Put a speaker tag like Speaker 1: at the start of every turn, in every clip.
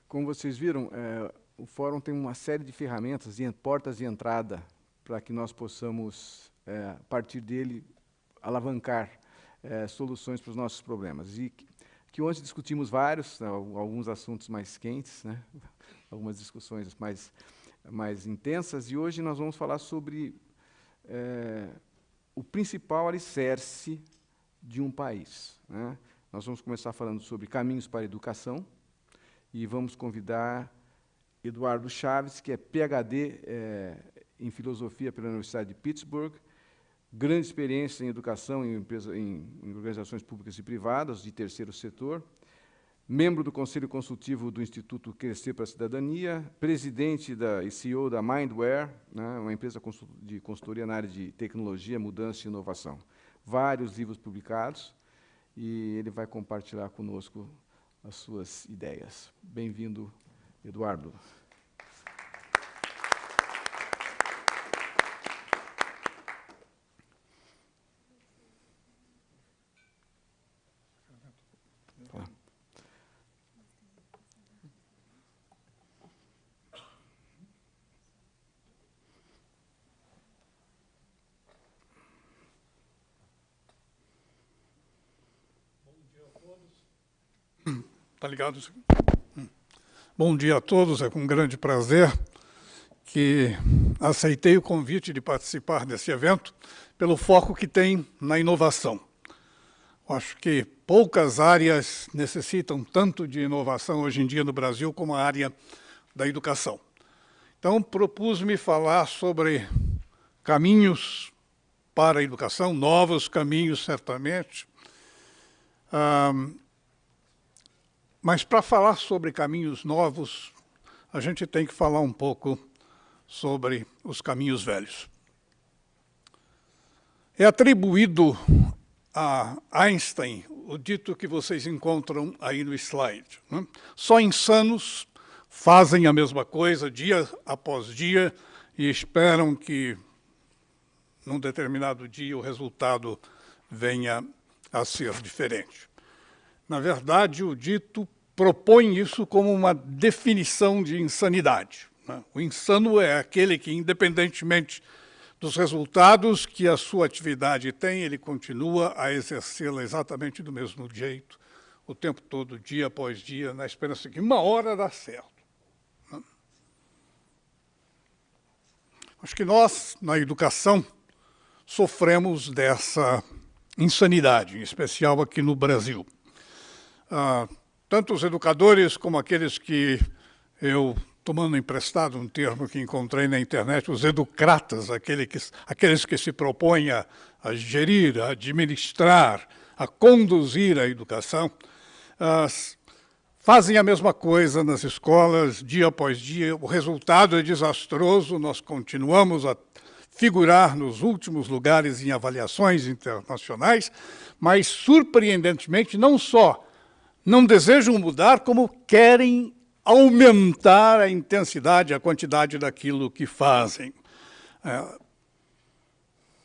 Speaker 1: Como vocês viram, o fórum tem uma série de ferramentas, portas de entrada, para que nós possamos, a partir dele, alavancar soluções para os nossos problemas. E que ontem discutimos vários, alguns assuntos mais quentes, né? Algumas discussões mais intensas, e hoje nós vamos falar sobre o principal alicerce de um país, né? Nós vamos começar falando sobre caminhos para a educação, e vamos convidar Eduardo Chaves, que é PhD em Filosofia pela Universidade de Pittsburgh, grande experiência em educação em organizações públicas e privadas de terceiro setor, membro do Conselho Consultivo do Instituto Crescer para a Cidadania, presidente e CEO da Mindware, né, uma empresa de consultoria na área de tecnologia, mudança e inovação. Vários livros publicados, e ele vai compartilhar conosco as suas ideias. Bem-vindo, Eduardo.
Speaker 2: Tá ligado? Bom dia a todos, é com grande prazer que aceitei o convite de participar desse evento pelo foco que tem na inovação. Acho que poucas áreas necessitam tanto de inovação hoje em dia no Brasil como a área da educação. Então, propus-me falar sobre caminhos para a educação, novos caminhos, certamente. Mas, para falar sobre caminhos novos, a gente tem que falar um pouco sobre os caminhos velhos. É atribuído a Einstein o dito que vocês encontram aí no slide, né? Só insanos fazem a mesma coisa dia após dia e esperam que, num determinado dia, o resultado venha a ser diferente. Na verdade, o dito propõe isso como uma definição de insanidade, né? O insano é aquele que, independentemente dos resultados que a sua atividade tem, ele continua a exercê-la exatamente do mesmo jeito, o tempo todo, dia após dia, na esperança que uma hora dá certo, né? Acho que nós, na educação, sofremos dessa insanidade, em especial aqui no Brasil. Tanto os educadores como aqueles que eu, tomando emprestado um termo que encontrei na internet, os educratas, aqueles que se propõem a gerir, a administrar, a conduzir a educação, fazem a mesma coisa nas escolas, dia após dia. O resultado é desastroso, nós continuamos a figurar nos últimos lugares em avaliações internacionais, mas, surpreendentemente, não só não desejam mudar, como querem aumentar a intensidade, a quantidade daquilo que fazem.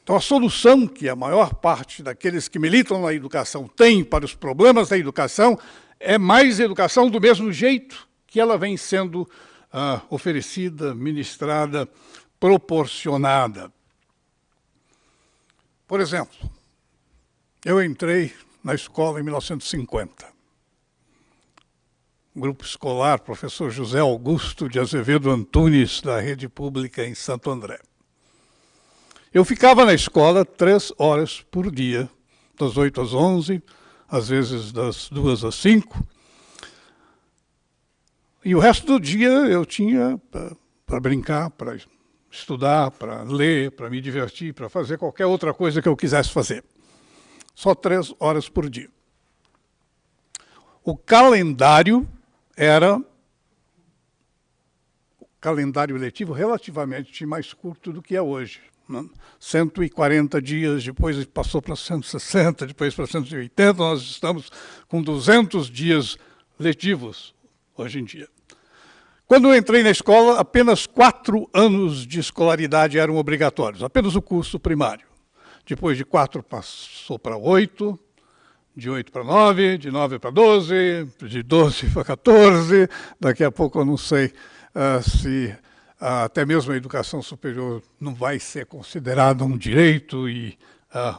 Speaker 2: Então, a solução que a maior parte daqueles que militam na educação tem para os problemas da educação é mais educação do mesmo jeito que ela vem sendo oferecida, ministrada, proporcionada. Por exemplo, eu entrei na escola em 1950. Grupo escolar, professor José Augusto de Azevedo Antunes, da rede pública em Santo André. Eu ficava na escola 3 horas por dia, das 8 às 11, às vezes das 2 às 5. E o resto do dia eu tinha para brincar, para estudar, para ler, para me divertir, para fazer qualquer outra coisa que eu quisesse fazer. Só 3 horas por dia. O calendário era o calendário letivo relativamente mais curto do que é hoje, né? 140 dias, depois passou para 160, depois para 180, nós estamos com 200 dias letivos hoje em dia. Quando eu entrei na escola, apenas 4 anos de escolaridade eram obrigatórios, apenas o curso primário. Depois de 4 passou para 8, de 8 para 9, de 9 para 12, de 12 para 14. Daqui a pouco eu não sei se até mesmo a educação superior não vai ser considerada um direito e,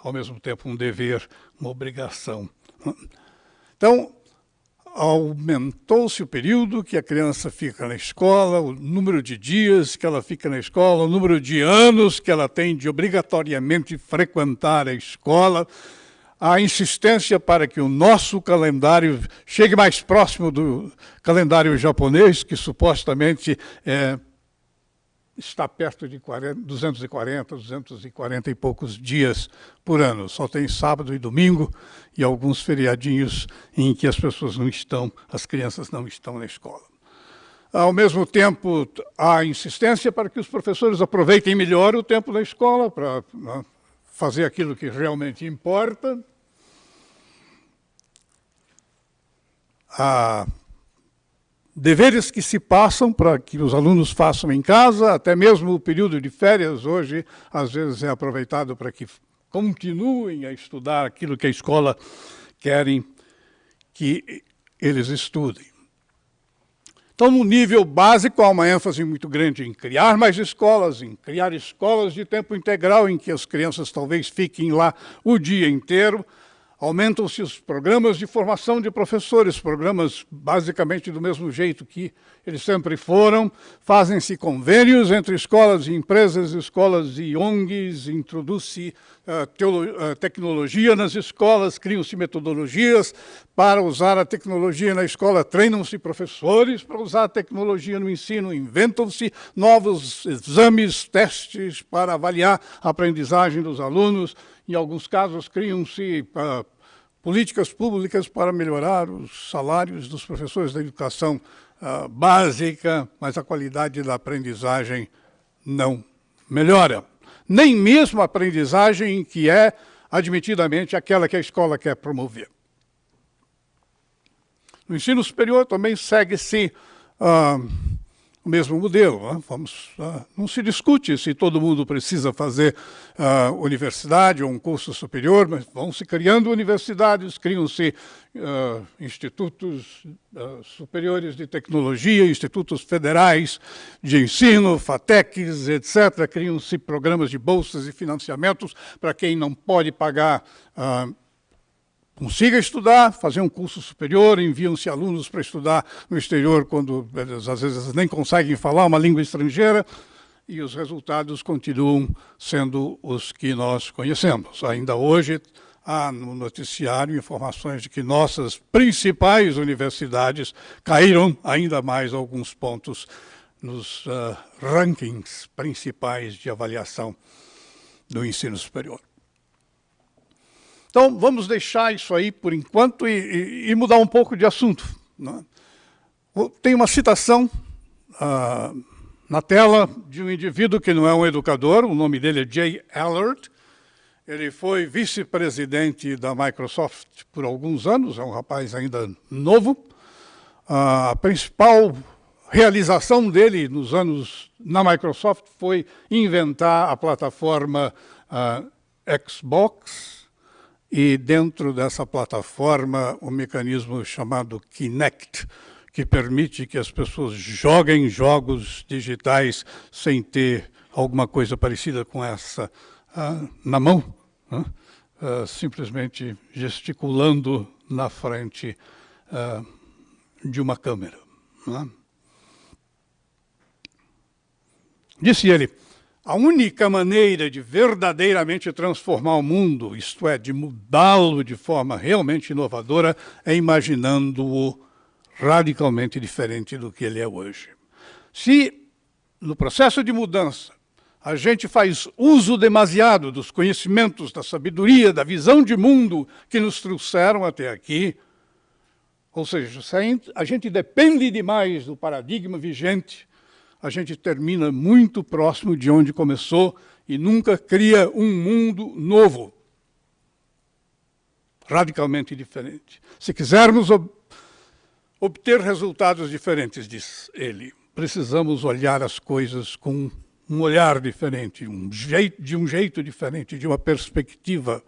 Speaker 2: ao mesmo tempo, um dever, uma obrigação. Então, aumentou-se o período que a criança fica na escola, o número de dias que ela fica na escola, o número de anos que ela tem de obrigatoriamente frequentar a escola, a insistência para que o nosso calendário chegue mais próximo do calendário japonês, que supostamente está perto de 240 e poucos dias por ano. Só tem sábado e domingo e alguns feriadinhos em que as pessoas não estão, as crianças não estão na escola. Ao mesmo tempo, há insistência para que os professores aproveitem melhor o tempo da escola para fazer aquilo que realmente importa. Há deveres que se passam para que os alunos façam em casa, até mesmo o período de férias hoje, às vezes é aproveitado para que continuem a estudar aquilo que a escola querem que eles estudem. Então, no nível básico, há uma ênfase muito grande em criar mais escolas, em criar escolas de tempo integral, em que as crianças talvez fiquem lá o dia inteiro. Aumentam-se os programas de formação de professores, programas basicamente do mesmo jeito que eles sempre foram. Fazem-se convênios entre escolas e empresas, escolas e ONGs, introduz-se tecnologia nas escolas, criam-se metodologias para usar a tecnologia na escola, treinam-se professores para usar a tecnologia no ensino, inventam-se novos exames, testes para avaliar a aprendizagem dos alunos. Em alguns casos, criam-se políticas públicas para melhorar os salários dos professores da educação básica, mas a qualidade da aprendizagem não melhora. Nem mesmo a aprendizagem que é admitidamente aquela que a escola quer promover. No ensino superior também segue-se o mesmo modelo. Não se discute se todo mundo precisa fazer universidade ou um curso superior, mas vão se criando universidades, criam-se institutos superiores de tecnologia, institutos federais de ensino, FATECs, etc. Criam-se programas de bolsas e financiamentos para quem não pode pagar consiga estudar, fazer um curso superior, enviam-se alunos para estudar no exterior quando, às vezes, nem conseguem falar uma língua estrangeira, e os resultados continuam sendo os que nós conhecemos. Ainda hoje, há no noticiário informações de que nossas principais universidades caíram ainda mais alguns pontos nos rankings principais de avaliação do ensino superior. Então, vamos deixar isso aí por enquanto e mudar um pouco de assunto. Né? Tem uma citação na tela de um indivíduo que não é um educador, o nome dele é Jay Allard. Ele foi vice-presidente da Microsoft por alguns anos, é um rapaz ainda novo. A principal realização dele nos anos na Microsoft foi inventar a plataforma Xbox, e dentro dessa plataforma um mecanismo chamado Kinect, que permite que as pessoas joguem jogos digitais sem ter alguma coisa parecida com essa na mão, simplesmente gesticulando na frente de uma câmera. Disse ele: a única maneira de verdadeiramente transformar o mundo, isto é, de mudá-lo de forma realmente inovadora, é imaginando-o radicalmente diferente do que ele é hoje. Se, no processo de mudança, a gente faz uso demasiado dos conhecimentos, da sabedoria, da visão de mundo que nos trouxeram até aqui, ou seja, se a gente depende demais do paradigma vigente, a gente termina muito próximo de onde começou e nunca cria um mundo novo, radicalmente diferente. Se quisermos obter resultados diferentes, diz ele, precisamos olhar as coisas com um olhar diferente, de um jeito diferente, de uma perspectiva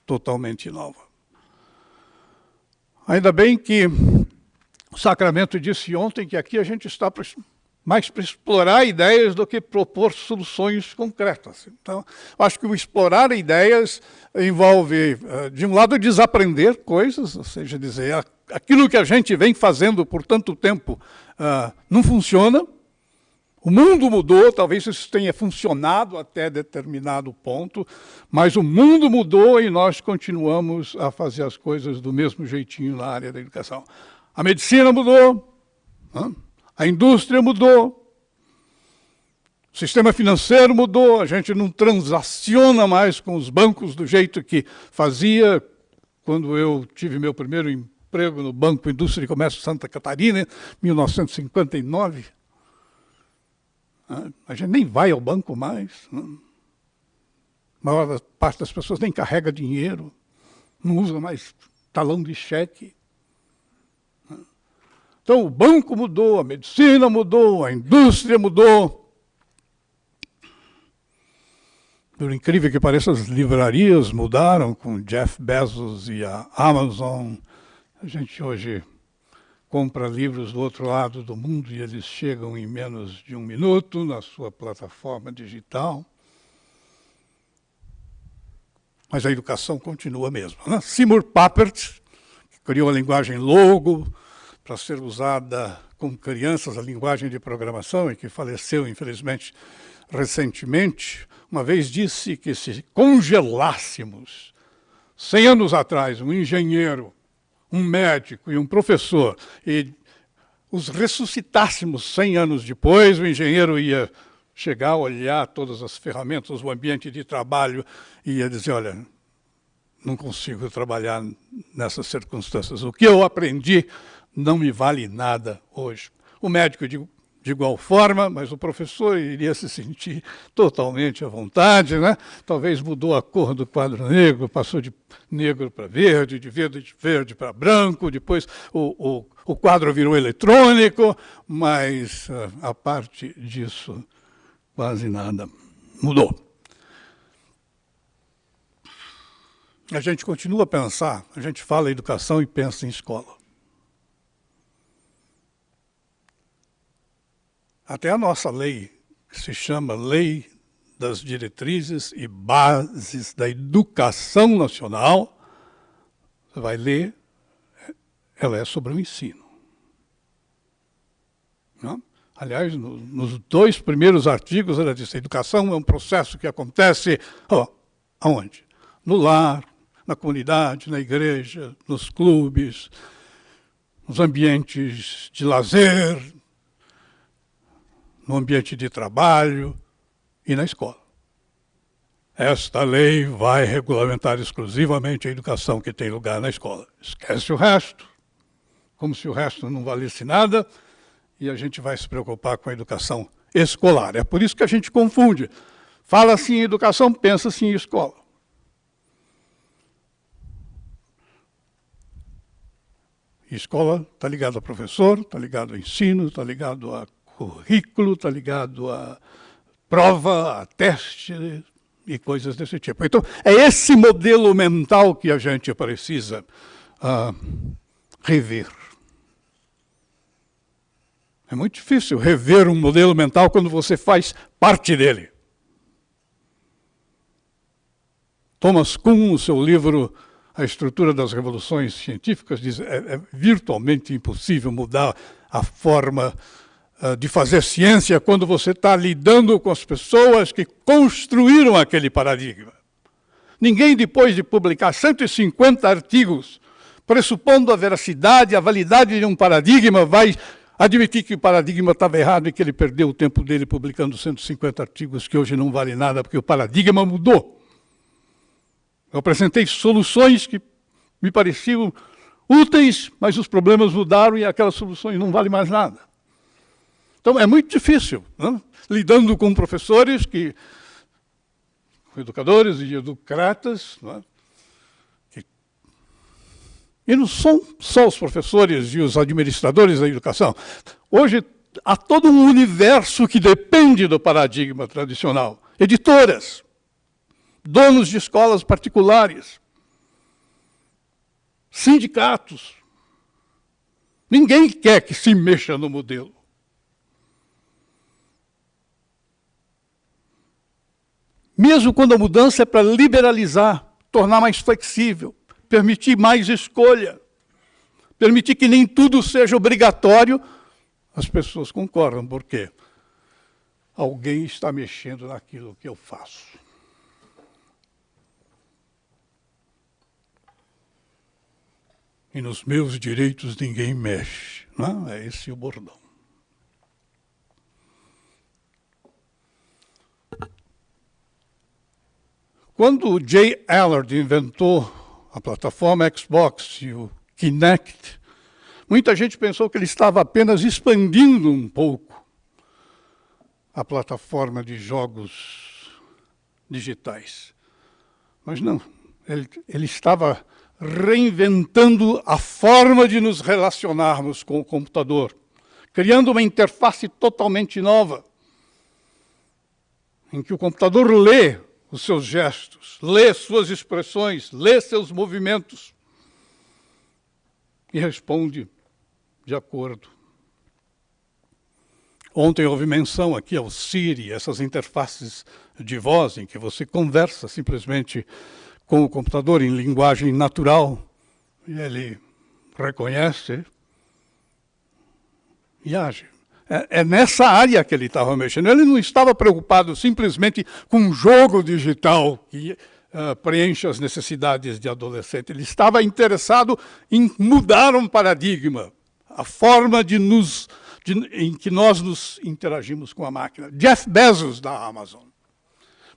Speaker 2: totalmente nova. Ainda bem que o Sacramento disse ontem que aqui a gente está mais para explorar ideias do que propor soluções concretas. Então, acho que o explorar ideias envolve, de um lado, desaprender coisas, ou seja, dizer, aquilo que a gente vem fazendo por tanto tempo não funciona, o mundo mudou, talvez isso tenha funcionado até determinado ponto, mas o mundo mudou e nós continuamos a fazer as coisas do mesmo jeitinho na área da educação. A medicina mudou, a indústria mudou, o sistema financeiro mudou, a gente não transaciona mais com os bancos do jeito que fazia quando eu tive meu primeiro emprego no Banco Indústria e Comércio Santa Catarina, em 1959. A gente nem vai ao banco mais. A maior parte das pessoas nem carrega dinheiro, não usa mais talão de cheque. Então, o banco mudou, a medicina mudou, a indústria mudou. Por incrível que pareça, as livrarias mudaram com Jeff Bezos e a Amazon. A gente hoje compra livros do outro lado do mundo e eles chegam em menos de 1 minuto na sua plataforma digital. Mas a educação continua mesmo. Seymour Papert, que criou a linguagem Logo para ser usada com crianças, a linguagem de programação, e que faleceu, infelizmente, recentemente, uma vez disse que se congelássemos 100 anos atrás um engenheiro, um médico e um professor, e os ressuscitássemos 100 anos depois, o engenheiro ia chegar a olhar todas as ferramentas, o ambiente de trabalho, e ia dizer, olha, não consigo trabalhar nessas circunstâncias. O que eu aprendi não me vale nada hoje. O médico, de igual forma, mas o professor iria se sentir totalmente à vontade, né? Talvez mudou a cor do quadro negro, passou de negro para verde, de verde para branco, depois o quadro virou eletrônico, mas a parte disso quase nada mudou. A gente continua a pensar, a gente fala em educação e pensa em escola. Até a nossa lei, que se chama Lei das Diretrizes e Bases da Educação Nacional, você vai ler, ela é sobre o ensino. Não? Aliás, nos 2 primeiros artigos, ela diz que a educação é um processo que acontece aonde? No lar, na comunidade, na igreja, nos clubes, nos ambientes de lazer, no ambiente de trabalho e na escola. Esta lei vai regulamentar exclusivamente a educação que tem lugar na escola. Esquece o resto, como se o resto não valesse nada, e a gente vai se preocupar com a educação escolar. É por isso que a gente confunde. Fala-se em educação, pensa-se em escola. E escola está ligado ao professor, está ligado ao ensino, está ligado a currículo, está ligado a prova, a teste e coisas desse tipo. Então, é esse modelo mental que a gente precisa rever. É muito difícil rever um modelo mental quando você faz parte dele. Thomas Kuhn, no seu livro A Estrutura das Revoluções Científicas, diz que é virtualmente impossível mudar a forma de fazer ciência quando você está lidando com as pessoas que construíram aquele paradigma. Ninguém, depois de publicar 150 artigos, pressupondo a veracidade, a validade de um paradigma, vai admitir que o paradigma estava errado e que ele perdeu o tempo dele publicando 150 artigos que hoje não valem nada, porque o paradigma mudou. Eu apresentei soluções que me pareciam úteis, mas os problemas mudaram e aquelas soluções não valem mais nada. Então, é muito difícil, né? Lidando com professores, com educadores e educratas, né? E não são só os professores e os administradores da educação. Hoje, há todo um universo que depende do paradigma tradicional. Editoras, donos de escolas particulares, sindicatos, Ninguém quer que se mexa no modelo. Mesmo quando a mudança é para liberalizar, tornar mais flexível, permitir mais escolha, permitir que nem tudo seja obrigatório, as pessoas concordam. Por quê? Alguém está mexendo naquilo que eu faço. E nos meus direitos ninguém mexe. Não? É esse o bordão. Quando o Jay Allard inventou a plataforma Xbox e o Kinect, muita gente pensou que ele estava apenas expandindo um pouco a plataforma de jogos digitais. Mas não, ele estava reinventando a forma de nos relacionarmos com o computador, criando uma interface totalmente nova, em que o computador lê os seus gestos, lê suas expressões, lê seus movimentos e responde de acordo. Ontem houve menção aqui ao Siri, essas interfaces de voz em que você conversa simplesmente com o computador em linguagem natural e ele reconhece e age. É nessa área que ele estava mexendo. Ele não estava preocupado simplesmente com um jogo digital que preenche as necessidades de adolescente. Ele estava interessado em mudar um paradigma, a forma em que nós nos interagimos com a máquina. Jeff Bezos, da Amazon.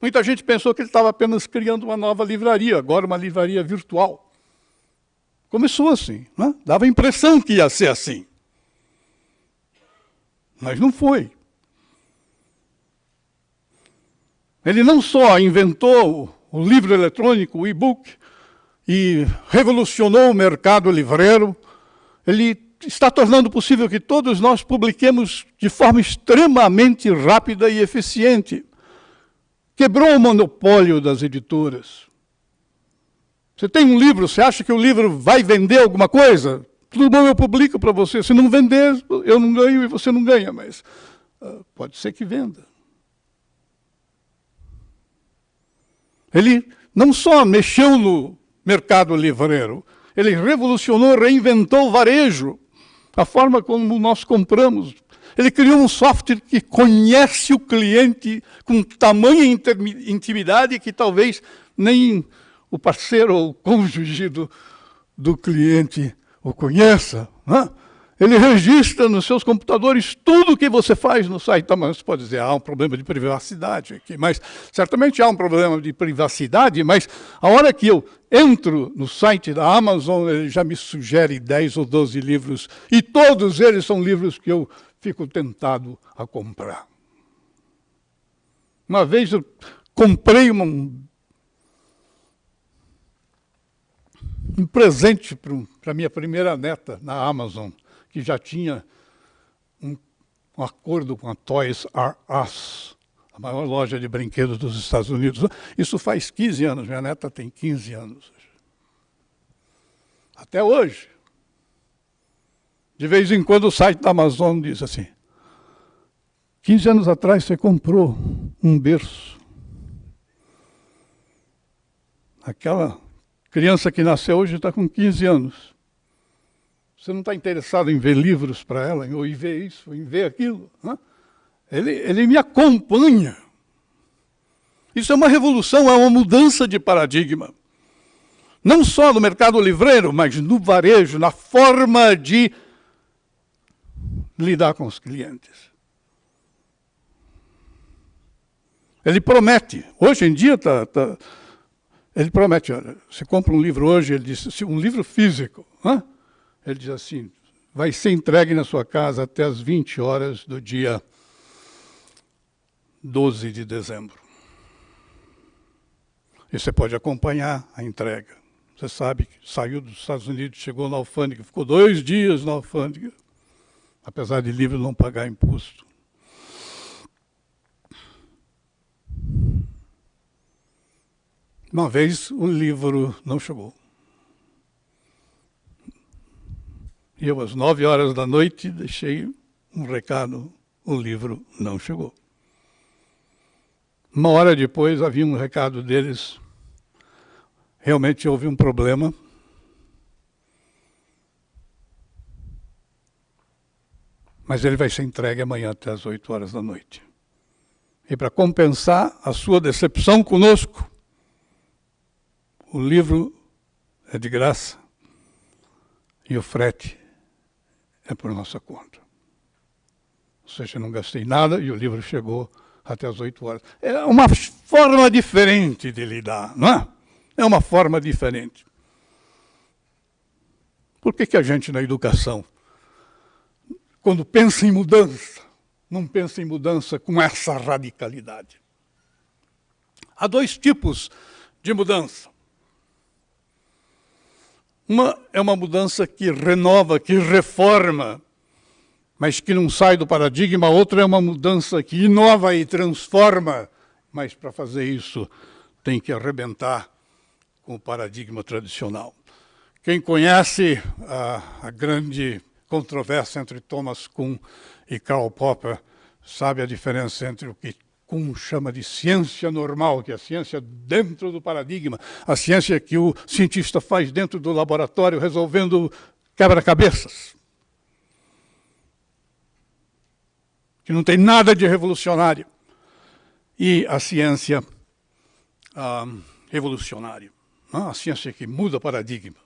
Speaker 2: Muita gente pensou que ele estava apenas criando uma nova livraria, agora uma livraria virtual. Começou assim, né? Dava a impressão que ia ser assim. Mas não foi. Ele não só inventou o livro eletrônico, o e-book, e revolucionou o mercado livreiro, ele está tornando possível que todos nós publiquemos de forma extremamente rápida e eficiente. Quebrou o monopólio das editoras. Você tem um livro, você acha que o livro vai vender alguma coisa? Tudo bom, eu publico para você. Se não vender, eu não ganho e você não ganha, mas pode ser que venda. Ele não só mexeu no mercado livreiro, ele revolucionou, reinventou o varejo, a forma como nós compramos. Ele criou um software que conhece o cliente com tamanha intimidade que talvez nem o parceiro ou o cônjuge do cliente o conheça. Né? Ele registra nos seus computadores tudo o que você faz no site. Então, você pode dizer, há um problema de privacidade aqui, mas certamente há um problema de privacidade, mas a hora que eu entro no site da Amazon, ele já me sugere 10 ou 12 livros, e todos eles são livros que eu fico tentado a comprar. Uma vez eu comprei um presente para minha primeira neta na Amazon, que já tinha um acordo com a Toys R Us, a maior loja de brinquedos dos Estados Unidos. Isso faz 15 anos, minha neta tem 15 anos. Até hoje. De vez em quando o site da Amazon diz assim, 15 anos atrás você comprou um berço. Aquela criança que nasceu hoje está com 15 anos. Você não está interessado em ver livros para ela, ou em ver isso, ou em ver aquilo? Né? Ele me acompanha. Isso é uma revolução, é uma mudança de paradigma. Não só no mercado livreiro, mas no varejo, na forma de lidar com os clientes. Ele promete, hoje em dia ele promete, olha, você compra um livro hoje, ele diz, um livro físico, né? Ele diz assim, vai ser entregue na sua casa até as 20 horas do dia 12 de dezembro. E você pode acompanhar a entrega. Você sabe que saiu dos Estados Unidos, chegou na alfândega, ficou 2 dias na alfândega, apesar de livro não pagar imposto. Uma vez o livro não chegou. E eu, às 9h da noite, deixei um recado, o livro não chegou. 1 hora depois, havia um recado deles, realmente houve um problema. Mas ele vai ser entregue amanhã até às 8h da noite. E para compensar a sua decepção conosco, o livro é de graça e o frete é por nossa conta. Ou seja, eu não gastei nada e o livro chegou até às 8h. É uma forma diferente de lidar, não é? É uma forma diferente. Por que a gente na educação, quando pensa em mudança, não pensa em mudança com essa radicalidade? Há 2 tipos de mudança. Uma é uma mudança que renova, que reforma, mas que não sai do paradigma. A outra é uma mudança que inova e transforma, mas para fazer isso tem que arrebentar com o paradigma tradicional. Quem conhece a grande controvérsia entre Thomas Kuhn e Karl Popper sabe a diferença entre o que Kuhn chama de ciência normal, que é a ciência dentro do paradigma, a ciência que o cientista faz dentro do laboratório resolvendo quebra-cabeças, que não tem nada de revolucionário, e a ciência revolucionária, a ciência que muda paradigma.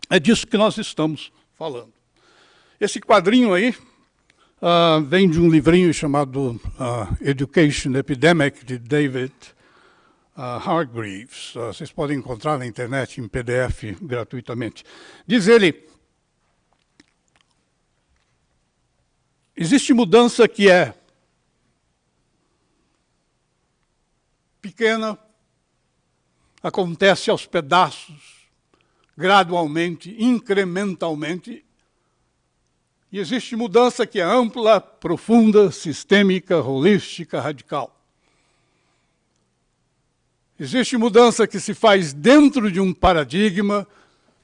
Speaker 2: É disso que nós estamos falando. Esse quadrinho aí vem de um livrinho chamado Education Epidemic, de David Hargreaves. Vocês podem encontrar na internet em PDF gratuitamente. Diz ele, existe mudança que é pequena, acontece aos pedaços, gradualmente, incrementalmente, e existe mudança que é ampla, profunda, sistêmica, holística, radical. Existe mudança que se faz dentro de um paradigma,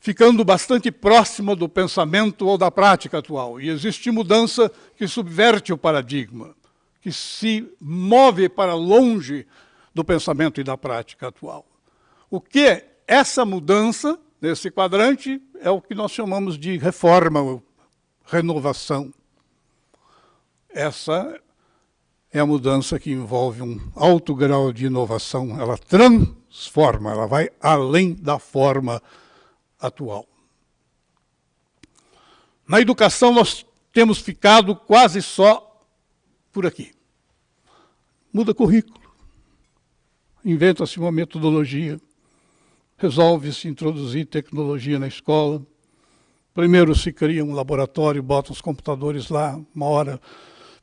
Speaker 2: ficando bastante próxima do pensamento ou da prática atual. E existe mudança que subverte o paradigma, que se move para longe do pensamento e da prática atual. O que é essa mudança, nesse quadrante, é o que nós chamamos de reforma, renovação. Essa é a mudança que envolve um alto grau de inovação. Ela transforma, ela vai além da forma atual. Na educação, nós temos ficado quase só por aqui. Muda currículo, inventa-se uma metodologia, resolve-se introduzir tecnologia na escola. Primeiro se cria um laboratório, bota os computadores lá, 1 hora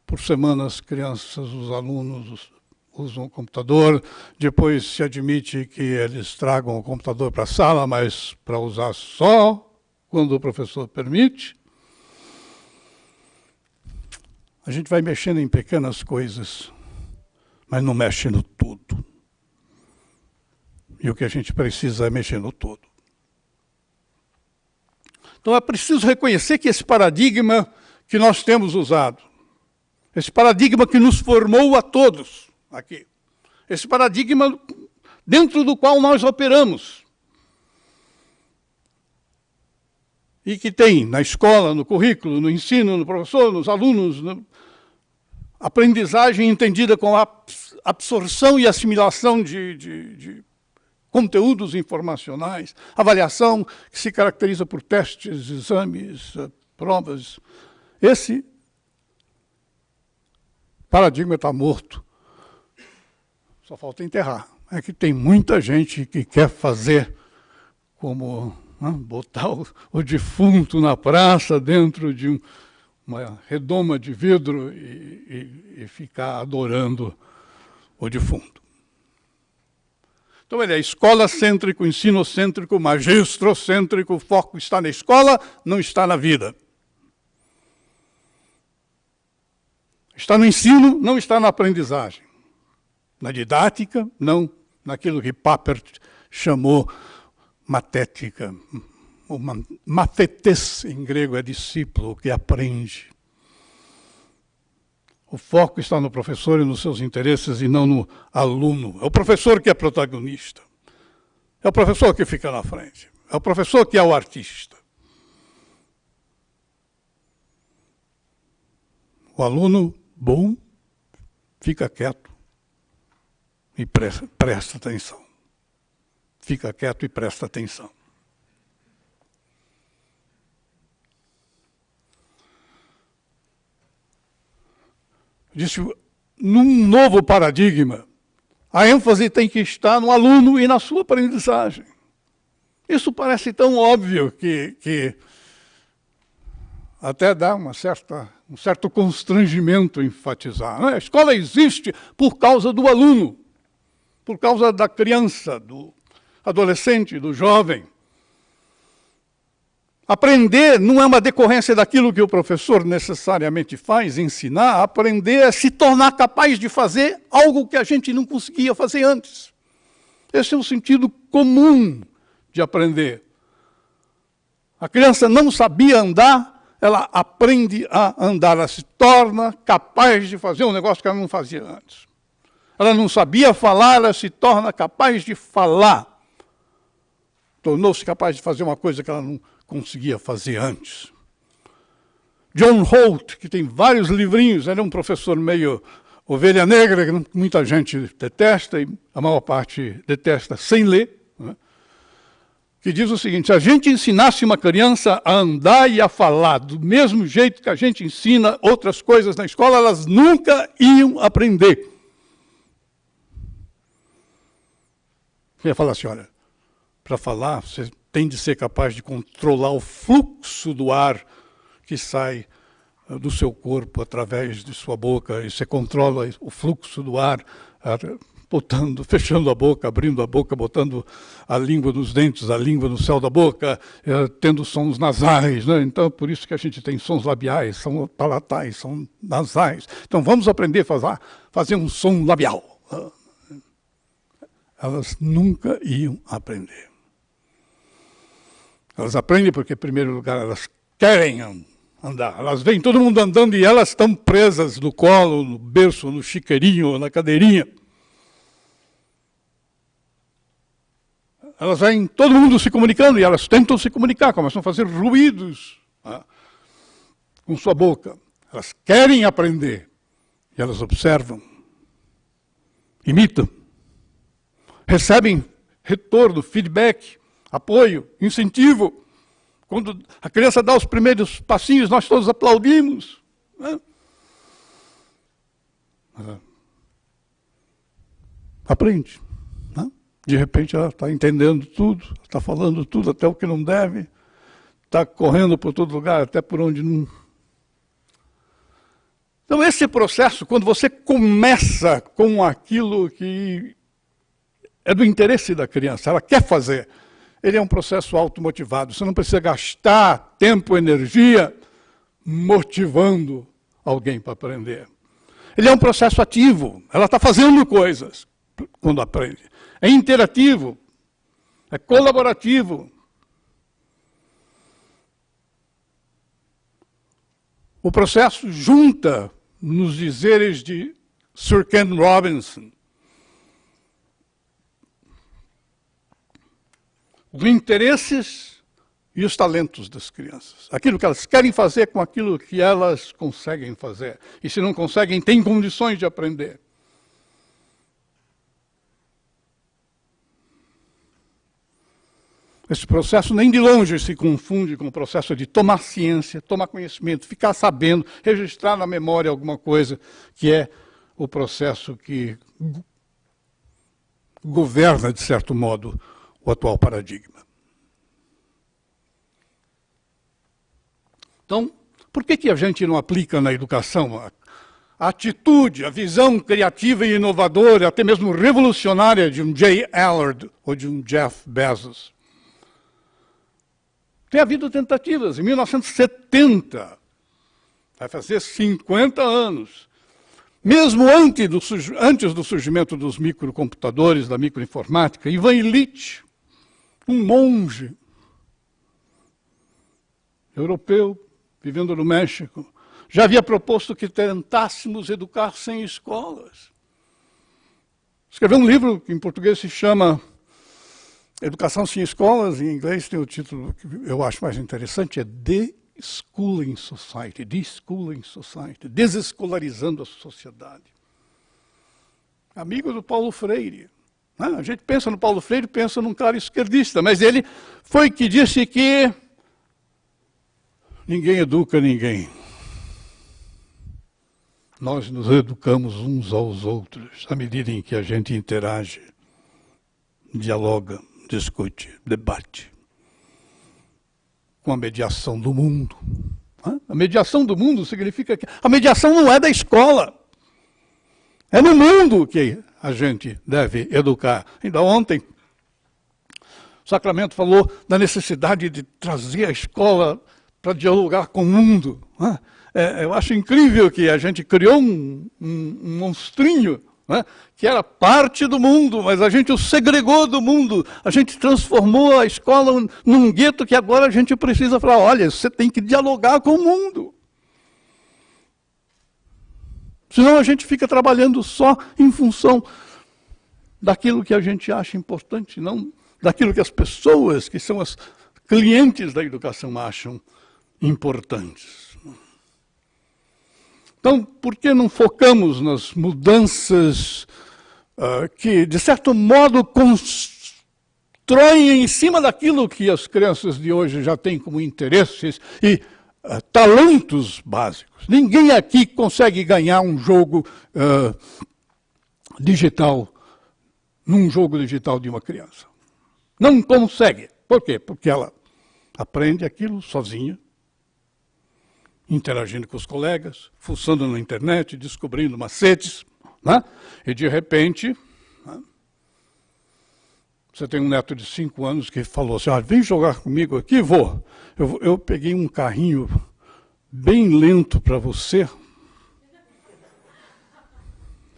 Speaker 2: por semana as crianças, os alunos usam o computador, depois se admite que eles tragam o computador para a sala, mas para usar só quando o professor permite. A gente vai mexendo em pequenas coisas, mas não mexe no tudo. E o que a gente precisa é mexer no todo. Então é preciso reconhecer que esse paradigma que nós temos usado, esse paradigma que nos formou a todos aqui, esse paradigma dentro do qual nós operamos, e que tem na escola, no currículo, no ensino, no professor, nos alunos, aprendizagem entendida como absorção e assimilação de conteúdos informacionais, avaliação que se caracteriza por testes, exames, provas. Esse paradigma está morto. Só falta enterrar. É que tem muita gente que quer fazer como botar o defunto na praça dentro de uma redoma de vidro e ficar adorando o defunto. Então, ele é escola-cêntrico, ensino-cêntrico, magistrocêntrico, o foco está na escola, não está na vida. Está no ensino, não está na aprendizagem. Na didática, não naquilo que Papert chamou matética, Mathetes, em grego, é discípulo, que aprende. O foco está no professor e nos seus interesses e não no aluno. É o professor que é protagonista. É o professor que fica na frente. É o professor que é o artista. O aluno bom fica quieto e presta atenção. Fica quieto e presta atenção. Disse, num novo paradigma, a ênfase tem que estar no aluno e na sua aprendizagem. Isso parece tão óbvio que até dá um certo constrangimento enfatizar. Não é? A escola existe por causa do aluno, por causa da criança, do adolescente, do jovem. Aprender não é uma decorrência daquilo que o professor necessariamente faz, ensinar. Aprender é se tornar capaz de fazer algo que a gente não conseguia fazer antes. Esse é o sentido comum de aprender. A criança não sabia andar, ela aprende a andar, ela se torna capaz de fazer um negócio que ela não fazia antes. Ela não sabia falar, ela se torna capaz de falar. Tornou-se capaz de fazer uma coisa que ela não conseguia fazer antes. John Holt, que tem vários livrinhos, ele é um professor meio ovelha negra, que muita gente detesta, e a maior parte detesta sem ler, né? Que diz o seguinte, se a gente ensinasse uma criança a andar e a falar do mesmo jeito que a gente ensina outras coisas na escola, elas nunca iam aprender. Eu ia falar assim, olha, para falar, você tem de ser capaz de controlar o fluxo do ar que sai do seu corpo através de sua boca, e você controla o fluxo do ar, fechando a boca, abrindo a boca, botando a língua nos dentes, a língua no céu da boca, tendo sons nasais, né? Então, por isso que a gente tem sons labiais, sons palatais, sons nasais. Então, vamos aprender a fazer um som labial. Elas nunca iam aprender. Elas aprendem porque, em primeiro lugar, elas querem andar. Elas veem todo mundo andando e elas estão presas no colo, no berço, no chiqueirinho, na cadeirinha. Elas veem todo mundo se comunicando e elas tentam se comunicar, começam a fazer ruídos, né, com sua boca. Elas querem aprender e elas observam, imitam, recebem retorno, feedback, apoio, incentivo. Quando a criança dá os primeiros passinhos, nós todos aplaudimos, né? Aprende, né? De repente ela está entendendo tudo, está falando tudo, até o que não deve, está correndo por todo lugar, até por onde não. Então esse processo, quando você começa com aquilo que é do interesse da criança, ela quer fazer, ele é um processo automotivado. Você não precisa gastar tempo, energia, motivando alguém para aprender. Ele é um processo ativo. Ela está fazendo coisas quando aprende. É interativo. É colaborativo. O processo junta, nos dizeres de Sir Ken Robinson, os interesses e os talentos das crianças. Aquilo que elas querem fazer com aquilo que elas conseguem fazer. E se não conseguem, têm condições de aprender. Esse processo nem de longe se confunde com o processo de tomar ciência, tomar conhecimento, ficar sabendo, registrar na memória alguma coisa, que é o processo que governa, de certo modo, o atual paradigma. Então, por que a gente não aplica na educação a atitude, a visão criativa e inovadora, até mesmo revolucionária de um Jay Allard ou de um Jeff Bezos? Tem havido tentativas. Em 1970, vai fazer 50 anos, mesmo antes do surgimento dos microcomputadores, da microinformática, Ivan Illich, um monge europeu, vivendo no México, já havia proposto que tentássemos educar sem escolas. Escreveu um livro que em português se chama Educação Sem Escolas, em inglês tem o título que eu acho mais interessante, é Deschooling Society, desescolarizando a sociedade. Amigo do Paulo Freire. A gente pensa no Paulo Freire, pensa num cara esquerdista, mas ele foi que disse que ninguém educa ninguém. Nós nos educamos uns aos outros, à medida em que a gente interage, dialoga, discute, debate, com a mediação do mundo. A mediação do mundo significa que a mediação não é da escola, é no mundo que a gente deve educar. Ainda ontem, o Sacramento falou da necessidade de trazer a escola para dialogar com o mundo. Eu acho incrível que a gente criou um monstrinho, que era parte do mundo, mas a gente o segregou do mundo, a gente transformou a escola num gueto que agora a gente precisa falar, olha, você tem que dialogar com o mundo. Senão a gente fica trabalhando só em função daquilo que a gente acha importante, não daquilo que as pessoas, que são as clientes da educação, acham importantes. Então, por que não focamos nas mudanças que, de certo modo, constroem em cima daquilo que as crianças de hoje já têm como interesses e talentos básicos? Ninguém aqui consegue ganhar um jogo digital, num jogo digital de uma criança. Não consegue. Por quê? Porque ela aprende aquilo sozinha, interagindo com os colegas, fuçando na internet, descobrindo macetes, e de repente, você tem um neto de 5 anos que falou assim, vem jogar comigo aqui, vô. Eu peguei um carrinho bem lento para você,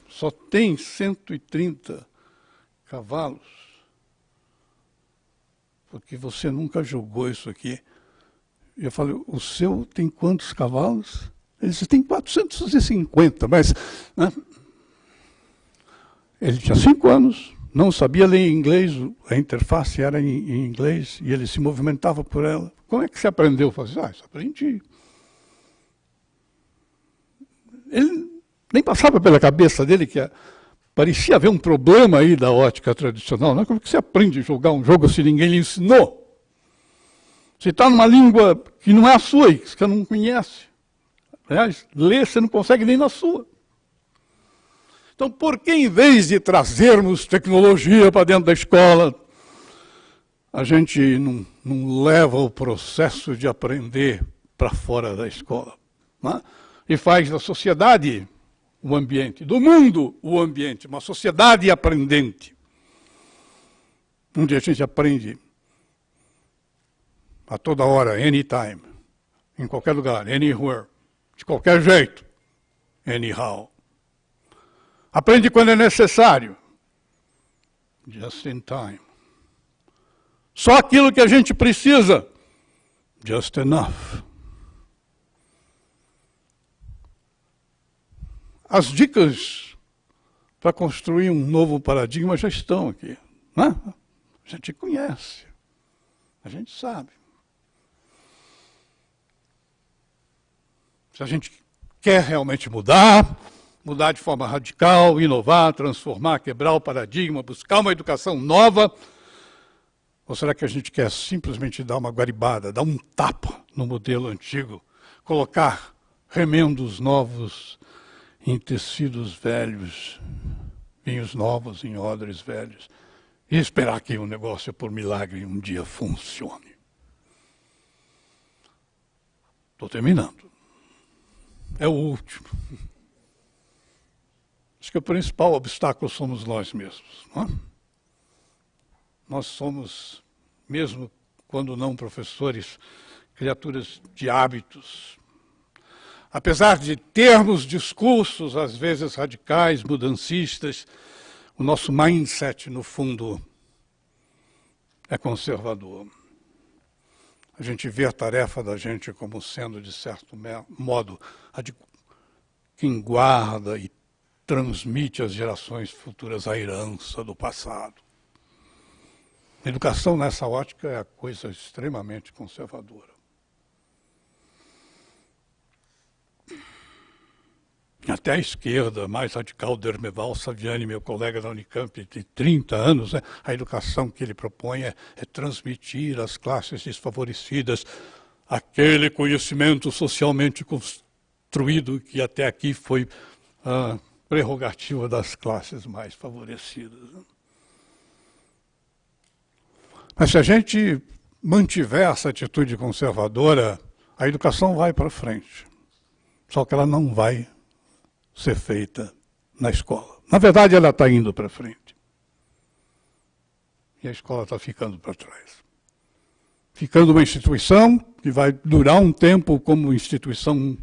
Speaker 2: só tem 130 cavalos, porque você nunca jogou isso aqui. Eu falei, o seu tem quantos cavalos? Ele disse, tem 450, mas... Ele tinha 5 anos, não sabia ler inglês, a interface era em inglês, e ele se movimentava por ela. Como é que você aprendeu? Eu falei, isso aprendi. Ele nem passava pela cabeça dele que parecia haver um problema aí da ótica tradicional. Como é que você aprende a jogar um jogo se ninguém lhe ensinou? Você está numa língua que não é a sua, que você não conhece. Aliás, ler você não consegue nem na sua. Então, por que em vez de trazermos tecnologia para dentro da escola, a gente não leva o processo de aprender para fora da escola? E faz da sociedade o ambiente, do mundo o ambiente, uma sociedade aprendente, onde a gente aprende a toda hora, anytime, em qualquer lugar, anywhere, de qualquer jeito, anyhow. Aprende quando é necessário, just in time. Só aquilo que a gente precisa, just enough. As dicas para construir um novo paradigma já estão aqui. A gente conhece, a gente sabe. Se a gente quer realmente mudar de forma radical, inovar, transformar, quebrar o paradigma, buscar uma educação nova, ou será que a gente quer simplesmente dar uma guaribada, dar um tapa no modelo antigo, colocar remendos novos em tecidos velhos, vinhos novos em odres velhos, e esperar que o negócio, por milagre, um dia funcione? Estou terminando. É o último. Acho que o principal obstáculo somos nós mesmos. Nós somos, mesmo quando não professores, criaturas de hábitos. Apesar de termos discursos, às vezes radicais, mudancistas, o nosso mindset, no fundo, é conservador. a gente vê a tarefa da gente como sendo, de certo modo, a de quem guarda e transmite às gerações futuras a herança do passado. A educação, nessa ótica, é a coisa extremamente conservadora. Até a esquerda, mais radical, Dermeval Saviani, meu colega da Unicamp, de 30 anos, né, a educação que ele propõe é transmitir às classes desfavorecidas aquele conhecimento socialmente construído que até aqui foi prerrogativa das classes mais favorecidas. Mas se a gente mantiver essa atitude conservadora, a educação vai para frente. Só que ela não vai ser feita na escola. Na verdade, ela está indo para frente. E a escola está ficando para trás. Ficando uma instituição que vai durar um tempo como instituição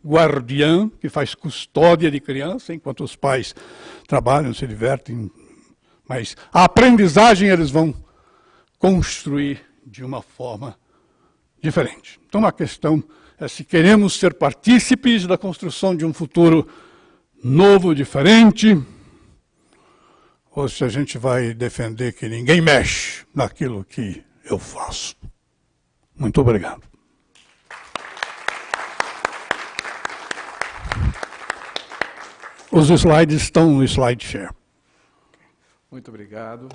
Speaker 2: guardiã, que faz custódia de criança, enquanto os pais trabalham, se divertem. Mas a aprendizagem eles vão construir de uma forma diferente. Então a questão é se queremos ser partícipes da construção de um futuro novo, diferente, ou se a gente vai defender que ninguém mexe naquilo que eu faço. Muito obrigado. Os slides estão no SlideShare.
Speaker 1: Muito obrigado.